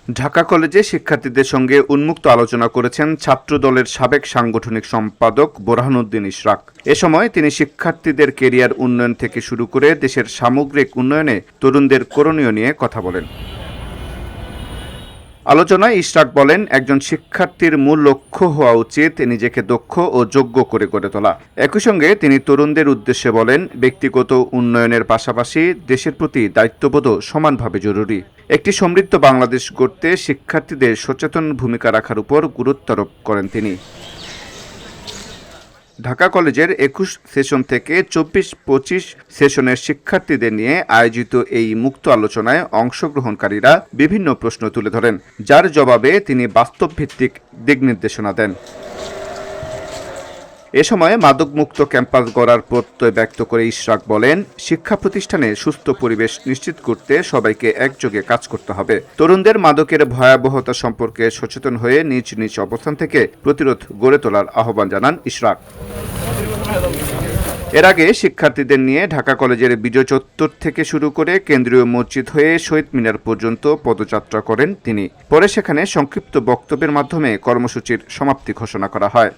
ঢাকা কলেজে শিক্ষার্থীদের সঙ্গে উন্মুক্ত আলোচনা করেছেন ছাত্রদলের সাবেক সাংগঠনিক সম্পাদক বোরহানুদ্দিন ইশরাক। এ সময় তিনি শিক্ষার্থীদের কেরিয়ার উন্নয়ন থেকে শুরু করে দেশের সামগ্রিক উন্নয়নে তরুণদের করণীয় নিয়ে কথা বলেন। আলোচনায় ইশরাক বলেন, একজন শিক্ষার্থীর মূল লক্ষ্য হওয়া উচিত নিজেকে দক্ষ ও যোগ্য করে গড়ে তোলা। একই সঙ্গে তিনি তরুণদের উদ্দেশ্যে বলেন, ব্যক্তিগত উন্নয়নের পাশাপাশি দেশের প্রতি দায়িত্ববোধও সমানভাবে জরুরি। একটি সমৃদ্ধ বাংলাদেশ গড়তে শিক্ষার্থীদের সচেতন ভূমিকা রাখার উপর গুরুত্ব আরোপ করেন তিনি। ঢাকা কলেজের 21 সেশন থেকে 24-25 সেশনের শিক্ষার্থীদের নিয়ে আয়োজিত এই মুক্ত আলোচনায় অংশগ্রহণকারীরা বিভিন্ন প্রশ্ন তুলে ধরেন, যার জবাবে তিনি বাস্তবভিত্তিক দিক নির্দেশনা দেন। এ সময় মাদকমুক্ত ক্যাম্পাস গড়ার প্রত্যয় ব্যক্ত করে ইশরাক বলেন, শিক্ষা প্রতিষ্ঠানে সুস্থ পরিবেশ নিশ্চিত করতে সবাইকে একযোগে কাজ করতে হবে। তরুণদের মাদকের ভয়াবহতা সম্পর্কে সচেতন হয়ে নিজ নিজ অবস্থান থেকে প্রতিরোধ গড়ে তোলার আহ্বান জানান ইশরাক। এর আগে শিক্ষার্থীদের নিয়ে ঢাকা কলেজের বিজয় চত্বর থেকে শুরু করে কেন্দ্রীয় মসজিদ হয়ে শহীদ মিনার পর্যন্ত পদযাত্রা করেন তিনি। পরে সেখানে সংক্ষিপ্ত বক্তব্যের মাধ্যমে কর্মসূচির সমাপ্তি ঘোষণা করা হয়।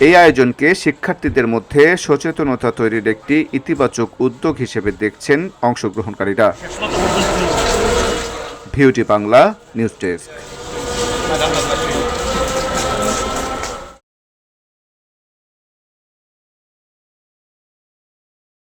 এই আয়োজনকে শিক্ষার্থীদের মধ্যে সচেতনতা তৈরির একটি ইতিবাচক উদ্যোগ হিসেবে দেখছেন অংশগ্রহণকারীরা। ভিউটি বাংলা নিউজ ডেস্ক।